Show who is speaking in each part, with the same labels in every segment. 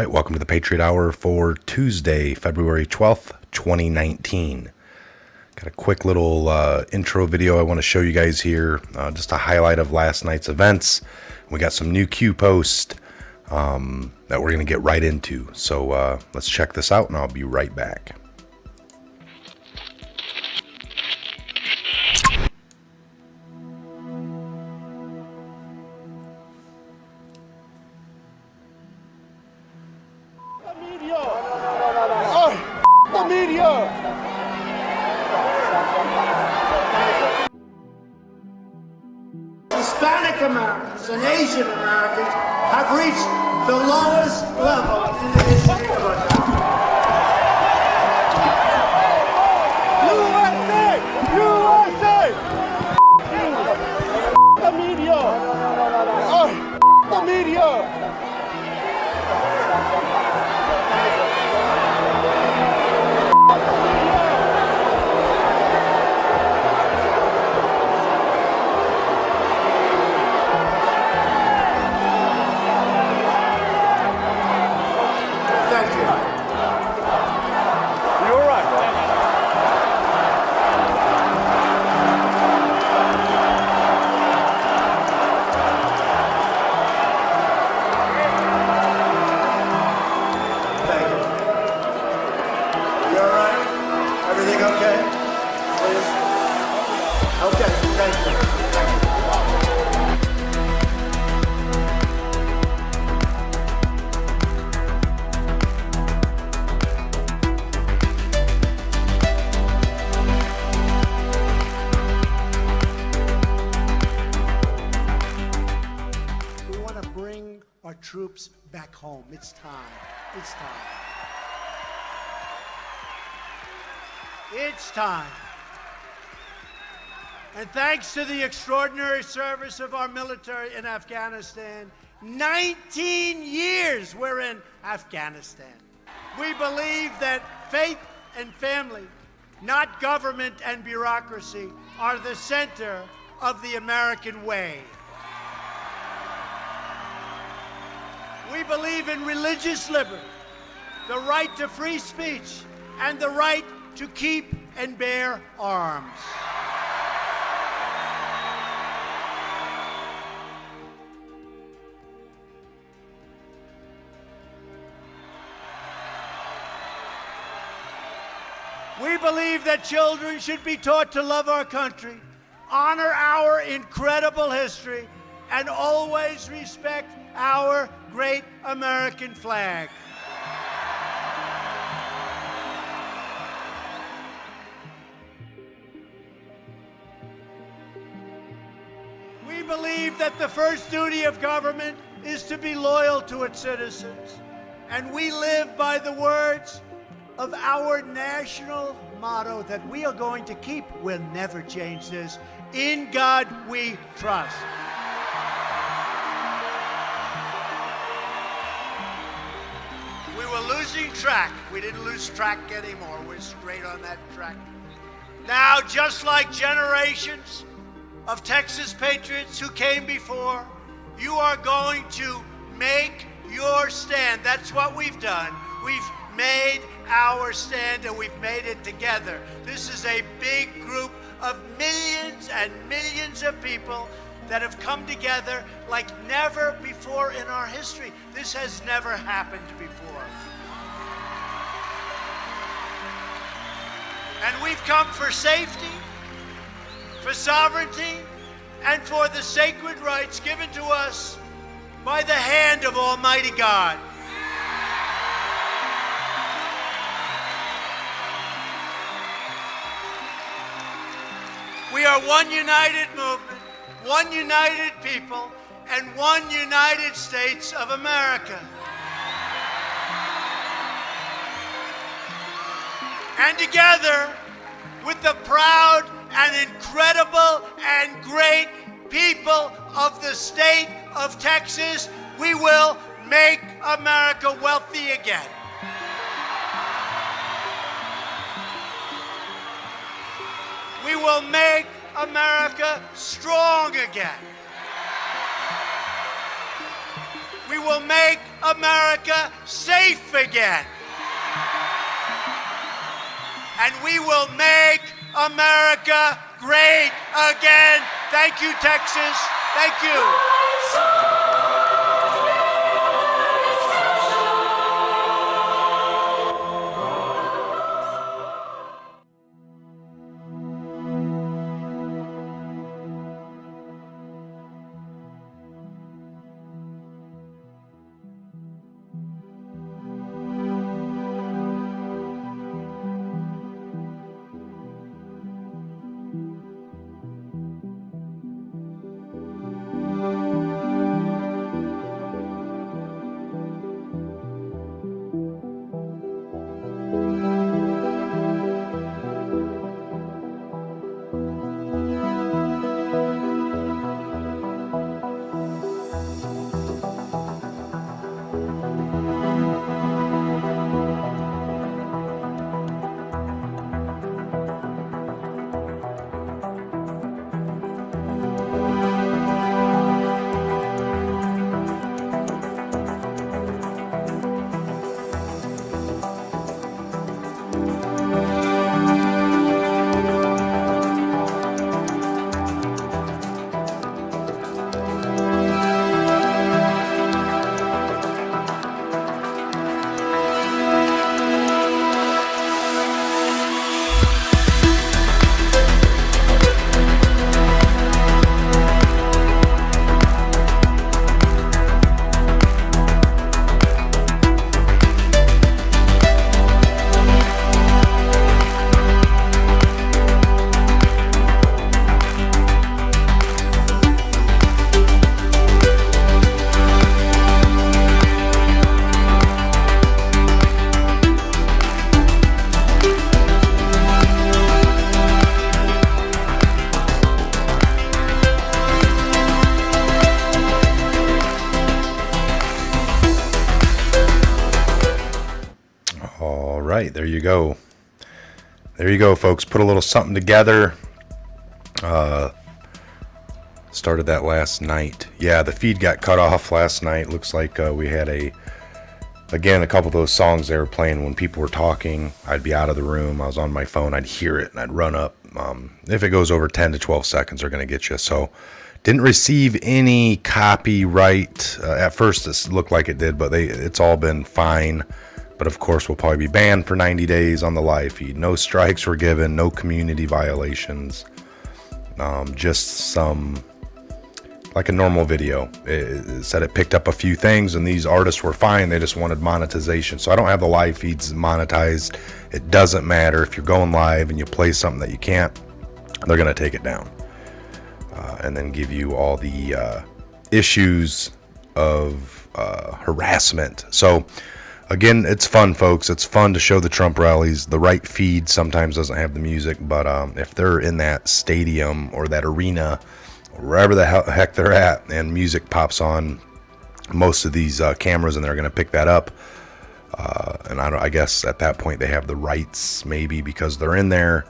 Speaker 1: right, welcome to the Patriot Hour for Tuesday, February 12th, 2019. Got a quick little intro video I want to show you guys here, just a highlight of last night's events. We got some new Q posts that we're going to get right into. So let's check this out and I'll be right back.
Speaker 2: Hispanic Americans and Asian Americans have reached the lowest level in the history of our country. USA! The media! The media! Our troops back home. It's time. It's time. It's time. And thanks to the extraordinary service of our military in Afghanistan, 19 years we're in Afghanistan. We believe that faith and family, not government and bureaucracy, are the center of the American way. We believe in religious liberty, the right to free speech, and the right to keep and bear arms. We believe that children should be taught to love our country, honor our incredible history, and always respect our great American flag. We believe that the first duty of government is to be loyal to its citizens, and we live by the words of our national motto that we are going to keep. We'll never change this. In God we trust. We were losing track. We didn't lose track anymore. We're straight on that track. Now, just like generations of Texas patriots who came before, you are going to make your stand. That's what we've done. We've made our stand, and we've made it together. This is a big group of millions and millions of people that have come together like never before in our history. This has never happened before. And we've come for safety, for sovereignty, and for the sacred rights given to us by the hand of Almighty God. We are one united movement, one united people, and one United States of America. And together, with the proud and incredible and great people of the state of Texas, we will make America wealthy again. We will make America strong again. We will make America safe again. And we will make America great again. Thank you, Texas. Thank you.
Speaker 1: All right, there you go. There you go, folks. Put a little something together. Started that last night. Yeah, the feed got cut off last night. Looks like we had a couple of those songs they were playing when people were talking. I'd be out of the room. I was on my phone. I'd hear it and I'd run up. If it goes over 10 to 12 seconds, they're going to get you. So didn't receive any copyright. At first, it looked like it did, but it's all been fine. But of course, we'll probably be banned for 90 days on the live feed. No strikes were given, no community violations. Just some, like a normal video. It said it picked up a few things, and these artists were fine. They just wanted monetization. So I don't have the live feeds monetized. It doesn't matter if you're going live and you play something that you can't, they're going to take it down. And then give you all the issues of harassment. So again, it's fun, folks. It's fun to show the Trump rallies. The right feed sometimes doesn't have the music, but if they're in that stadium or that arena, or wherever the heck they're at, and music pops on, most of these cameras in there are going to pick that up. And I guess at that point they have the rights, maybe because they're in there.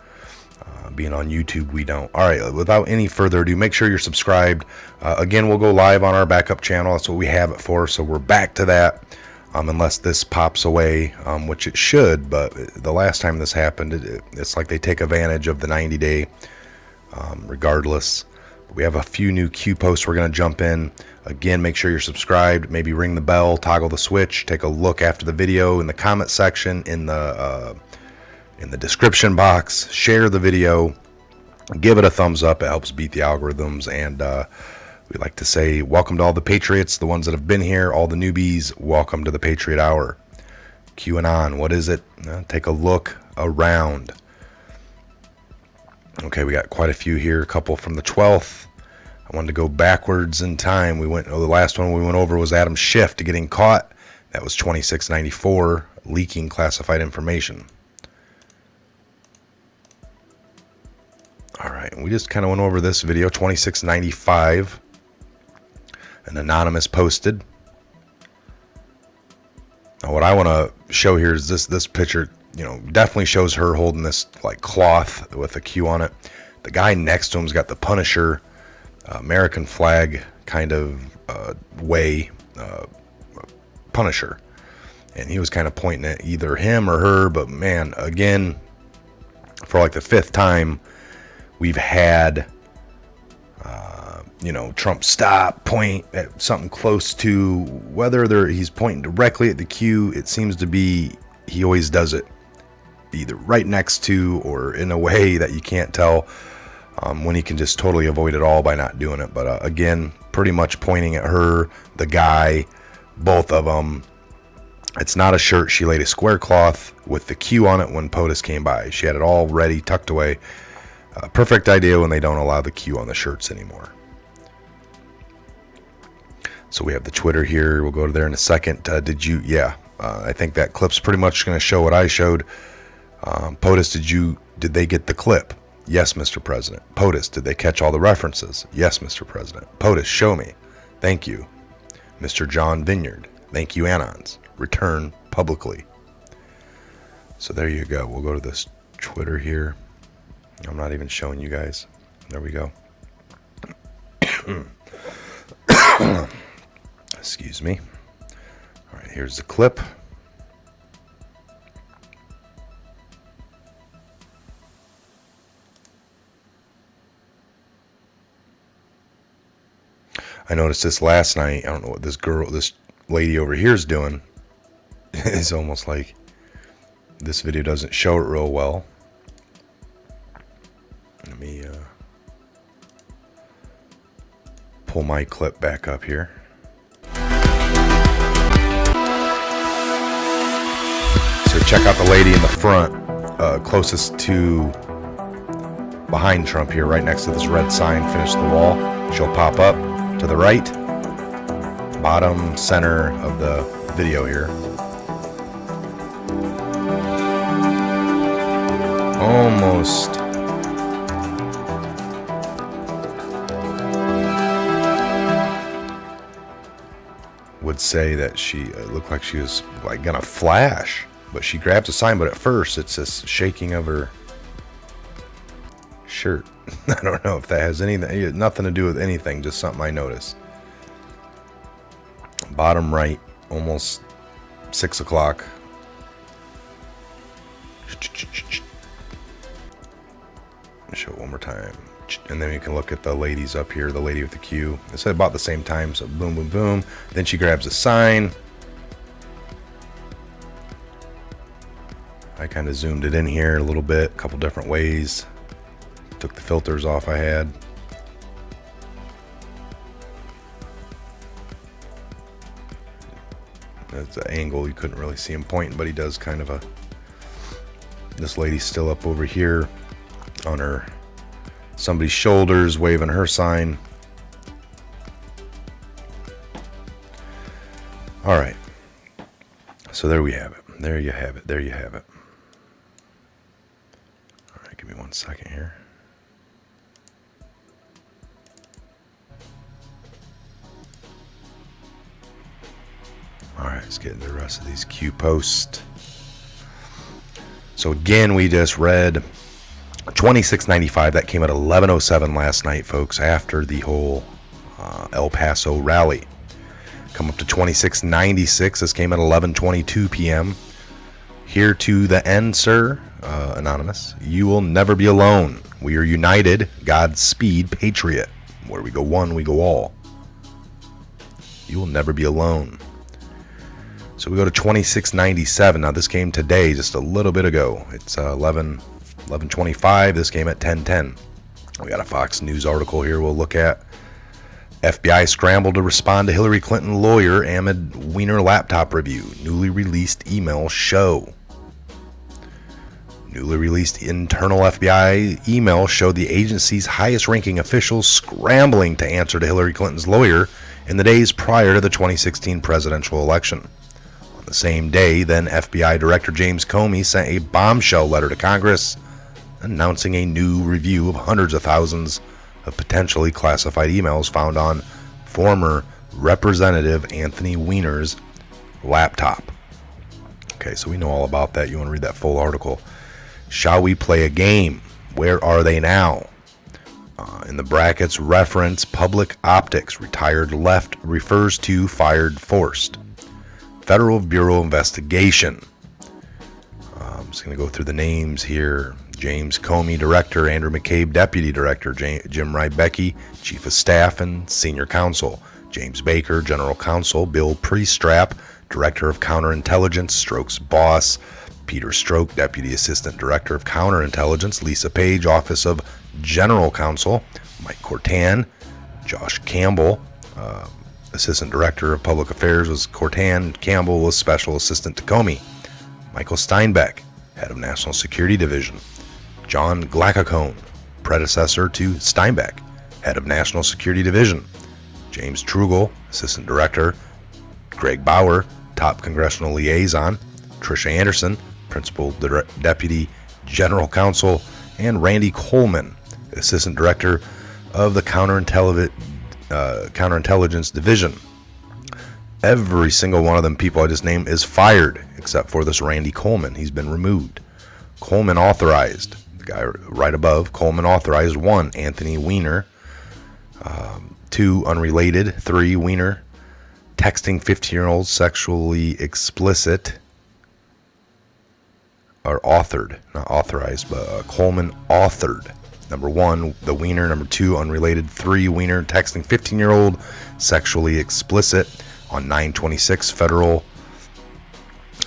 Speaker 1: Being on YouTube, we don't. All right, without any further ado, make sure you're subscribed. Again, we'll go live on our backup channel. That's what we have it for. So we're back to that. Unless this pops away, which it should, but the last time this happened, it's like they take advantage of the 90-day regardless. We have a few new Q posts we're going to jump in. Again, make sure you're subscribed, maybe ring the bell, toggle the switch, take a look after the video in the comment section, in the description box, share the video, give it a thumbs up. It helps beat the algorithms, and we like to say welcome to all the Patriots, the ones that have been here, all the newbies, welcome to the Patriot Hour. QAnon, what is it? Take a look around. Okay, we got quite a few here, a couple from the 12th. I wanted to go backwards in time. The last one we went over was Adam Schiff getting caught. That was 2694, leaking classified information. All right, we just kind of went over this video, 2695. An anonymous posted. Now, what I want to show here is this picture, definitely shows her holding this like cloth with a Q on it. The guy next to him's got the Punisher American flag kind of way punish her. And he was kind of pointing at either him or her, but man, again, for like the 5th time, we've had, Trump stop, point at something close to, whether he's pointing directly at the Q, it seems to be, he always does it either right next to or in a way that you can't tell, when he can just totally avoid it all by not doing it. But again, pretty much pointing at her, the guy, both of them. It's not a shirt. She laid a square cloth with the Q on it when POTUS came by. She had it all ready, tucked away. Perfect idea when they don't allow the Q on the shirts anymore. So we have the Twitter here. We'll go to there in a second. I think that clip's pretty much going to show what I showed. POTUS, did they get the clip? Yes, Mr. President. POTUS, did they catch all the references? Yes, Mr. President. POTUS, show me. Thank you. Mr. John Vineyard. Thank you, Anons. Return publicly. So there you go. We'll go to this Twitter here. I'm not even showing you guys. There we go. Excuse me. All right, here's the clip. I noticed this last night. I don't know what this lady over here is doing. It's almost like this video doesn't show it real well. Let me pull my clip back up here. So check out the lady in the front, closest to behind Trump here, right next to this red sign, finish the wall. She'll pop up to the right, bottom center of the video here. Almost. Would say that she looked like she was like gonna flash, but she grabs a sign, but at first it's this shaking of her shirt. I don't know if that has nothing to do with anything, just something I noticed. Bottom right, almost 6 o'clock. Show it one more time. And then you can look at the ladies up here, the lady with the Q. It's at about the same time, so boom, boom, boom. Then she grabs a sign. I kind of zoomed it in here a little bit, a couple different ways. Took the filters off I had. That's an angle, you couldn't really see him pointing, but he does kind of a... This lady's still up over here on her somebody's shoulders, waving her sign. All right. So there we have it. There you have it. There you have it. All right, give me 1 second here. All right, let's get into the rest of these Q posts. So again, we just read 2695. That came at 11:07 last night, folks, after the whole El Paso rally. Come up to 2696. This came at 11:22 p.m. Here to the end, sir, anonymous. You will never be alone. We are united. Godspeed, Patriot. Where we go one, we go all. You will never be alone. So we go to 2697. Now this came today, just a little bit ago. It's 11:25. This came at 10:10. We got a Fox News article here we'll look at. FBI scrambled to respond to Hillary Clinton lawyer Ahmed Weiner laptop review. Newly released email show. Newly released internal FBI email showed the agency's highest-ranking officials scrambling to answer to Hillary Clinton's lawyer in the days prior to the 2016 presidential election. On the same day, then FBI Director James Comey sent a bombshell letter to Congress announcing a new review of hundreds of thousands of potentially classified emails found on former Representative Anthony Weiner's laptop. Okay, so we know all about that. You want to read that full article. Shall we play a game? Where are they now? In the brackets, reference public optics. Retired left refers to fired forced. Federal Bureau of Investigation. I'm just going to go through the names here. James Comey, Director. Andrew McCabe, Deputy Director. Jim Rybecki, Chief of Staff and Senior Counsel. James Baker, General Counsel. Bill Priestrap, Director of Counterintelligence, Stroke's boss. Peter Stroke, Deputy Assistant Director of Counterintelligence. Lisa Page, Office of General Counsel. Mike Cortan. Josh Campbell, Assistant Director of Public Affairs was Cortan. Campbell was Special Assistant to Comey. Michael Steinbeck, Head of National Security Division. John Glacacone, predecessor to Steinbeck, Head of National Security Division. James Trugel, Assistant Director. Greg Bauer, Top Congressional Liaison. Tricia Anderson, Principal Deputy General Counsel. And Randy Coleman, Assistant Director of the Counterintelligence Division. Every single one of them people I just named is fired, except for this Randy Coleman. He's been removed. Coleman authorized, the guy right above, Coleman authorized 1, Anthony Weiner. 2, unrelated. 3, Weiner, texting 15-year-olds sexually explicit, or authored, not authorized, but Coleman authored. Number 1, the Weiner. Number 2, unrelated. 3, Weiner, texting 15-year-old sexually explicit on 9/26. Federal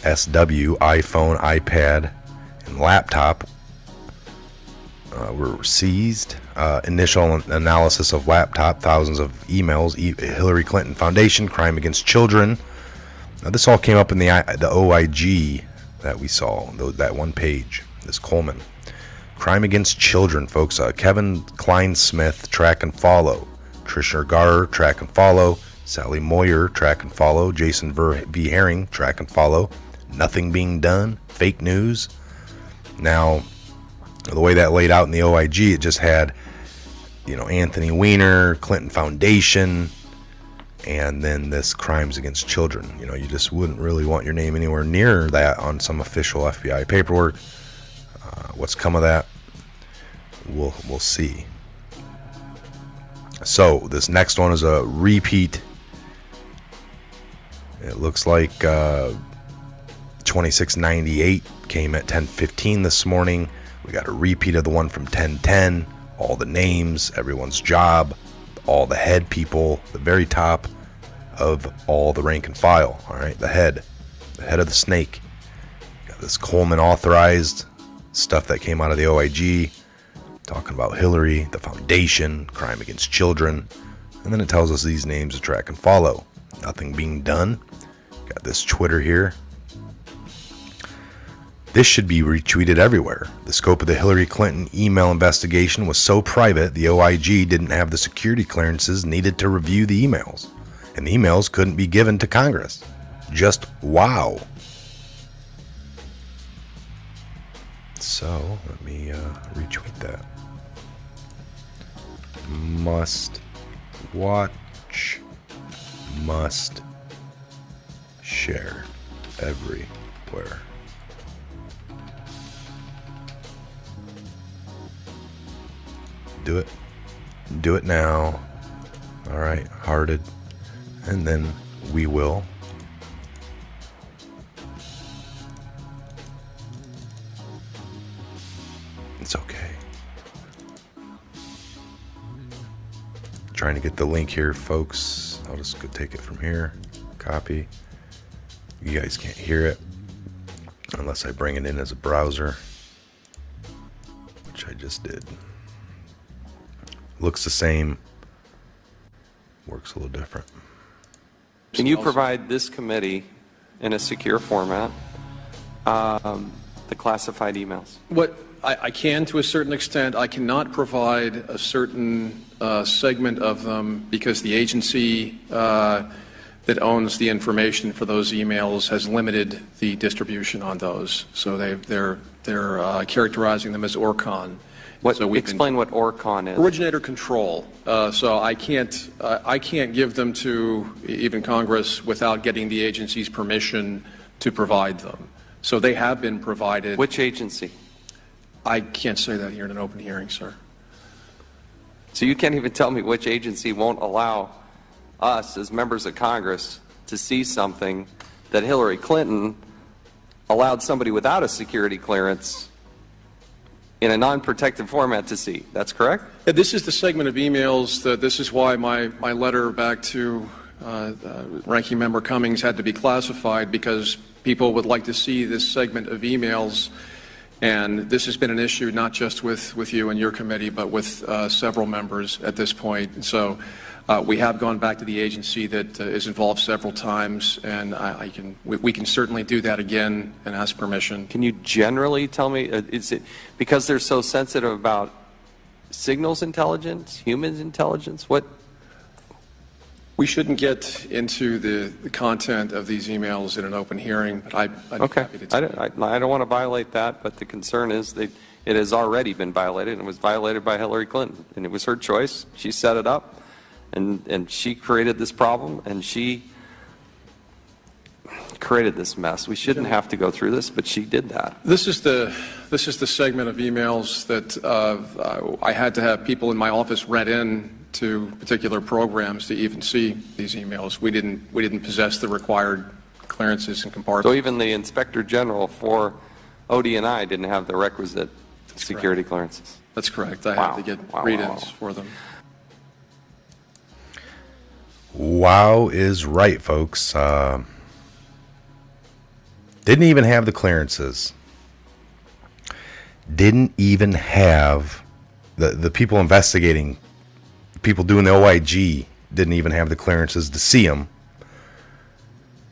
Speaker 1: SW, iPhone, iPad, and laptop were seized. Initial analysis of laptop, thousands of emails. Hillary Clinton Foundation, crime against children. Now, this all came up in the OIG that we saw, that one page. This Coleman. Crime against children, folks. Kevin Klein-Smith, track and follow. Tricia Garr, track and follow. Sally Moyer, track and follow. Jason V. Herring, track and follow. Nothing being done. Fake news. Now, the way that laid out in the OIG, it just had, Anthony Weiner, Clinton Foundation, and then this crimes against children. You just wouldn't really want your name anywhere near that on some official FBI paperwork. What's come of that, we'll see. So this next one is a repeat. It looks like 2698 came at 10:15 this morning. We got a repeat of the one from 10:10. All the names, everyone's job, all the head people, the very top of all the rank and file. All right, the head of the snake. Got this Coleman authorized stuff that came out of the OIG, talking about Hillary, the foundation, crime against children, and then it tells us these names to track and follow. Nothing being done. Got this Twitter here. This should be retweeted everywhere. The scope of the Hillary Clinton email investigation was so private, the OIG didn't have the security clearances needed to review the emails, and the emails couldn't be given to Congress. Just wow. So let me retweet that. Must watch, must share everywhere. Do it now. All right, hearted, and then we will. It's okay. Trying to get the link here, folks. I'll just go take it from here. Copy. You guys can't hear it unless I bring it in as a browser, which I just did. Looks the same. Works a little different.
Speaker 3: Can you provide this committee in a secure format the classified emails?
Speaker 4: What I can, to a certain extent. I cannot provide a certain segment of them because the agency that owns the information for those emails has limited the distribution on those. So they're characterizing them as ORCON.
Speaker 3: Explain what ORCON is.
Speaker 4: Originator control. So I can't give them to even Congress without getting the agency's permission to provide them. So they have been provided.
Speaker 3: Which agency?
Speaker 4: I can't say that here in an open hearing, sir.
Speaker 3: So you can't even tell me which agency won't allow us as members of Congress to see something that Hillary Clinton allowed somebody without a security clearance in a non-protected format to see. That's correct?
Speaker 4: Yeah, this is the segment of emails that this is why my letter back to Ranking Member Cummings had to be classified, because people would like to see this segment of emails. And this has been an issue not just with you and your committee, but with several members at this point. So we have gone back to the agency that is involved several times, and we can certainly do that again and ask permission.
Speaker 3: Can you generally tell me, is it because they're so sensitive about signals intelligence, humans intelligence? What?
Speaker 4: We shouldn't get into the content of these emails in an open hearing, but I'd be happy to tell you.
Speaker 3: I don't want to violate that, but the concern is that it has already been violated, and it was violated by Hillary Clinton, and it was her choice. She set it up, and she created this problem, and she created this mess. We shouldn't have to go through this, but she did that.
Speaker 4: This is the segment of emails that I had to have people in my office read in to particular programs to even see these emails. We didn't possess the required clearances and compartments.
Speaker 3: So even the Inspector General for ODNI didn't have the requisite security clearances.
Speaker 4: That's correct. I had to get read-ins for them.
Speaker 1: Wow is right, folks. Didn't even have the clearances. Didn't even have the people investigating. People doing the OIG didn't even have the clearances to see them.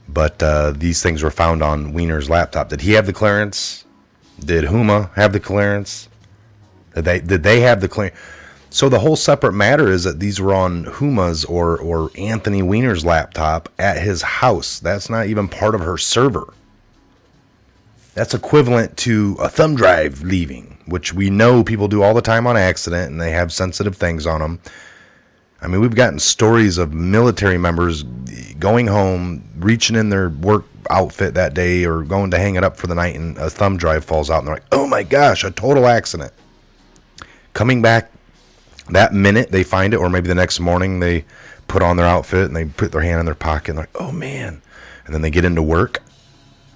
Speaker 1: But these things were found on Wiener's laptop. Did he have the clearance? Did Huma have the clearance? Did they have the clearance? So the whole separate matter is that these were on Huma's or Anthony Wiener's laptop at his house. That's not even part of her server. That's equivalent to a thumb drive leaving, which we know people do all the time on accident, and they have sensitive things on them. I mean, we've gotten stories of military members going home, reaching in their work outfit that day or going to hang it up for the night, and a thumb drive falls out, and they're like, oh my gosh, a total accident. Coming back that minute, they find it, or maybe the next morning they put on their outfit and they put their hand in their pocket and they're like, oh man. And then they get into work,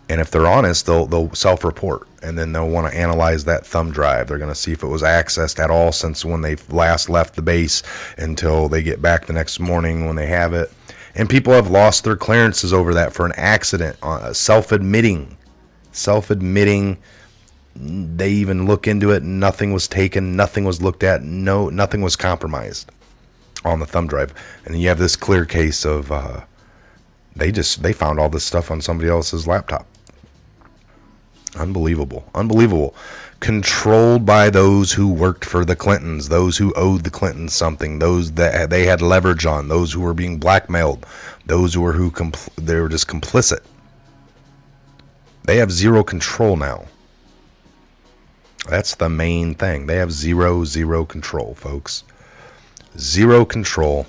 Speaker 1: and if they're honest, they'll self-report, and then they'll want to analyze that thumb drive. They're going to see if it was accessed at all since when they last left the base until they get back the next morning when they have it. And people have lost their clearances over that for an accident, self-admitting. They even look into it, nothing was taken, nothing was looked at, nothing was compromised on the thumb drive. And then you have this clear case of they found all this stuff on somebody else's laptop. Unbelievable. Controlled by those who worked for the Clintons, those who owed the Clintons something, those that they had leverage on, those who were being blackmailed, those they were just complicit. They have zero control now. That's the main thing. They have zero control, folks. Zero control.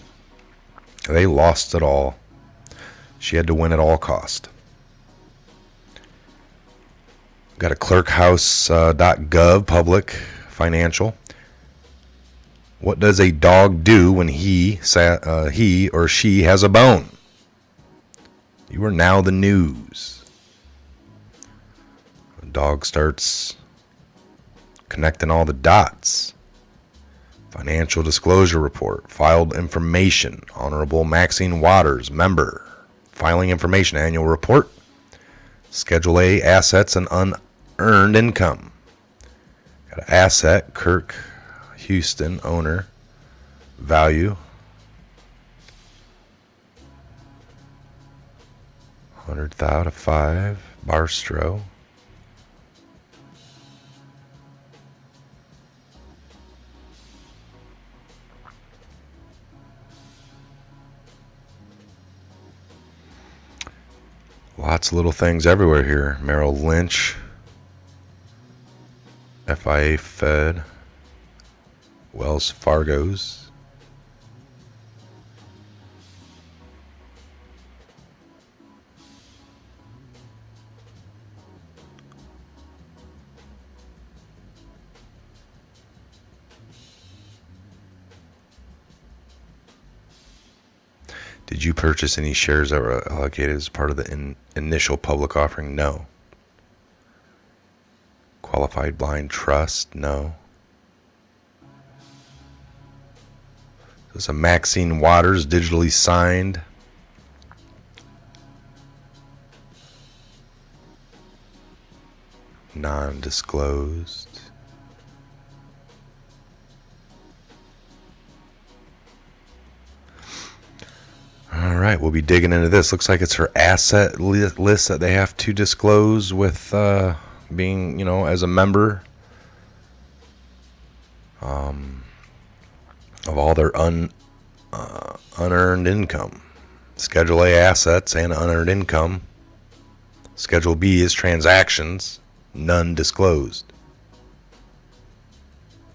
Speaker 1: They lost it all. She had to win at all cost. Got a clerkhouse.gov public financial. What does a dog do when he or she has a bone? You are now the news. The dog starts connecting all the dots. Financial disclosure report. Filed information. Honorable Maxine Waters, member. Filing information. Annual report. Schedule A, assets and unearned income. Got an asset, Kirk Houston, owner. Value, $100,000 to 5, Barstow. Lots of little things everywhere here. Merrill Lynch, FIA Fed, Wells Fargo's. Did you purchase any shares that were allocated as part of the initial public offering? No. Qualified blind trust? No. This is a Maxine Waters digitally signed. Non-disclosed. All right, we'll be digging into this. Looks like it's her asset list that they have to disclose with being, as a member of all their unearned income. Schedule A, assets and unearned income. Schedule B is transactions, none disclosed.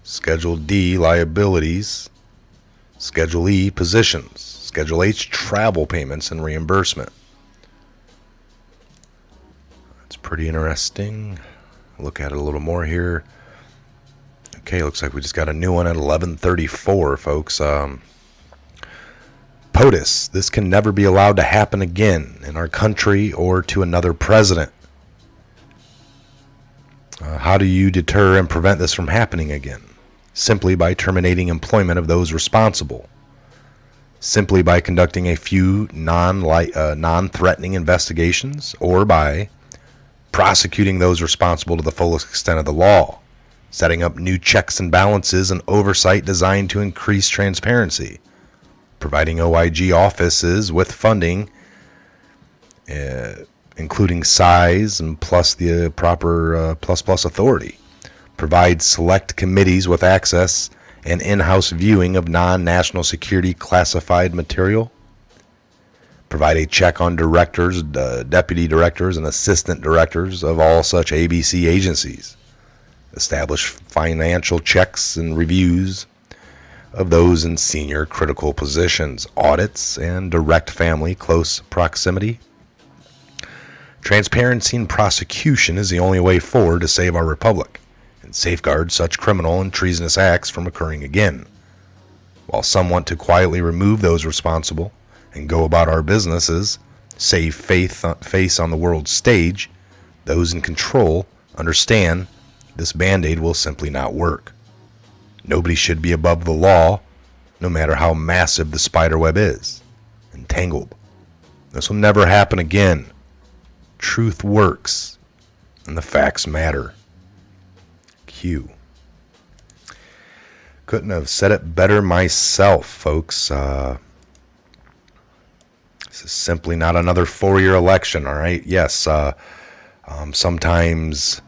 Speaker 1: Schedule D, liabilities. Schedule E, positions. Schedule H, travel payments and reimbursement. That's pretty interesting. Look at it a little more here. Okay, looks like we just got a new one at 11:34, folks. POTUS, this can never be allowed to happen again in our country or to another president. How do you deter and prevent this from happening again? Simply by terminating employment of those responsible. Simply by conducting a few non-threatening investigations, or by prosecuting those responsible to the fullest extent of the law, setting up new checks and balances and oversight designed to increase transparency, providing OIG offices with funding, including size and plus the proper plus authority, provide select committees with access and in-house viewing of non-national security classified material, provide a check on directors, deputy directors, and assistant directors of all such ABC agencies, establish financial checks and reviews of those in senior critical positions, audits, and direct family close proximity. Transparency and prosecution is the only way forward to save our republic and safeguard such criminal and treasonous acts from occurring again. While some want to quietly remove those responsible and go about our businesses, save face on the world stage, those in control understand this band-aid will simply not work. Nobody should be above the law, no matter how massive the spider web is. Entangled. This will never happen again. Truth works, and the facts matter. Q. Couldn't have said it better myself, folks. This is simply not another 4-year election, all right? Yes, sometimes,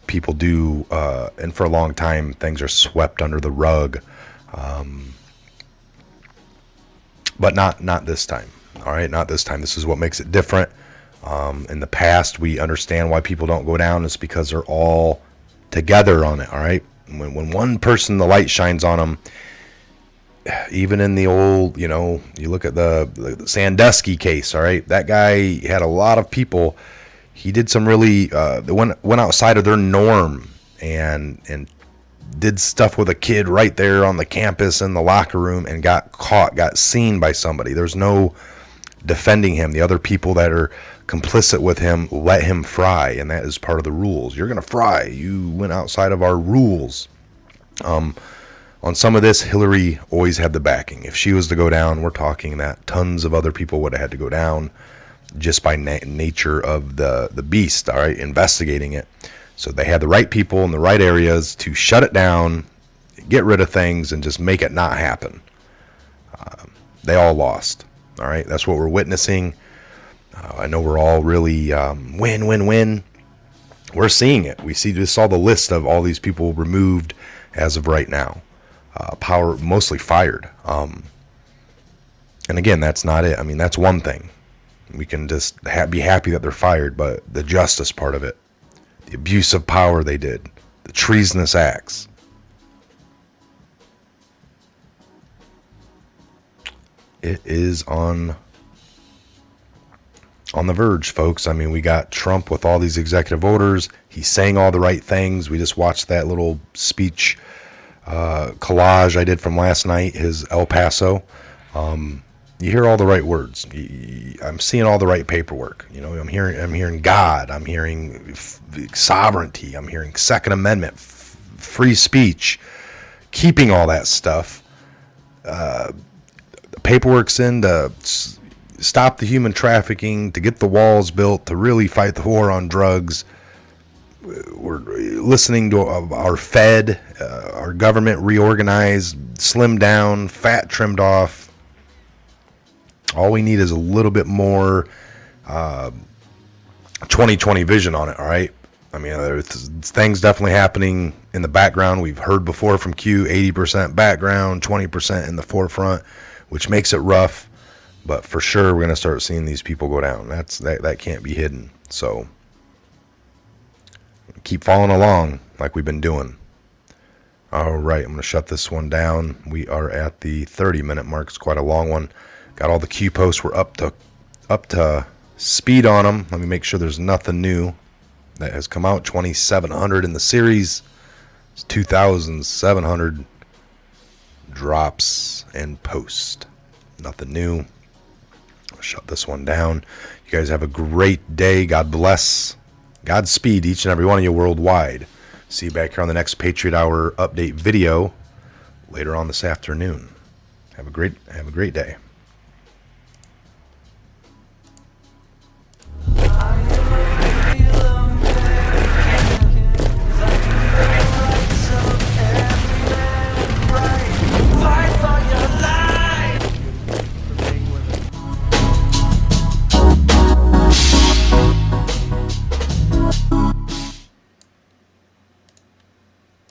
Speaker 1: people do, and for a long time, things are swept under the rug. But not this time, all right? Not this time. This is what makes it different. In the past, we understand why people don't go down. It's because they're all together on it, all right? When one person, the light shines on them, even in the old, you look at the Sandusky case, all right? That guy had a lot of people. He did some really, went outside of their norm and did stuff with a kid right there on the campus in the locker room and got caught, got seen by somebody. There's no defending him. The other people that are complicit with him let him fry, and that is part of the rules. You're going to fry. You went outside of our rules. On some of this, Hillary always had the backing. If she was to go down, we're talking that tons of other people would have had to go down just by nature of the beast, all right, investigating it. So they had the right people in the right areas to shut it down, get rid of things, and just make it not happen. They all lost, all right? That's what we're witnessing. I know we're all really win. We're seeing it. We saw the list of all these people removed as of right now. Power mostly fired. And again, that's not it. I mean, that's one thing. We can just be happy that they're fired, but the justice part of it, the abuse of power they did, the treasonous acts. It is on the verge, folks. I mean, we got Trump with all these executive orders. He's saying all the right things. We just watched that little speech collage I did from last night, his El Paso. You hear all the right words. I'm seeing all the right paperwork. You know, I'm hearing God. I'm hearing sovereignty. I'm hearing Second Amendment, free speech, keeping all that stuff. The paperwork's in to stop the human trafficking, to get the walls built, to really fight the war on drugs. We're listening to our Fed, our government reorganized, slimmed down, fat trimmed off. All we need is a little bit more 2020 vision on it, all right? I mean, there's things definitely happening in the background. We've heard before from Q, 80% background, 20% in the forefront, which makes it rough. But for sure, we're going to start seeing these people go down. That can't be hidden. So keep following along like we've been doing. All right, I'm going to shut this one down. We are at the 30-minute mark. It's quite a long one. Got all the Q posts. We're up to speed on them. Let me make sure there's nothing new that has come out. 2,700 in the series. It's 2,700 drops and posts. Nothing new. I'll shut this one down. You guys have a great day. God bless. Godspeed each and every one of you worldwide. See you back here on the next Patriot Hour update video later on this afternoon. Have a great day.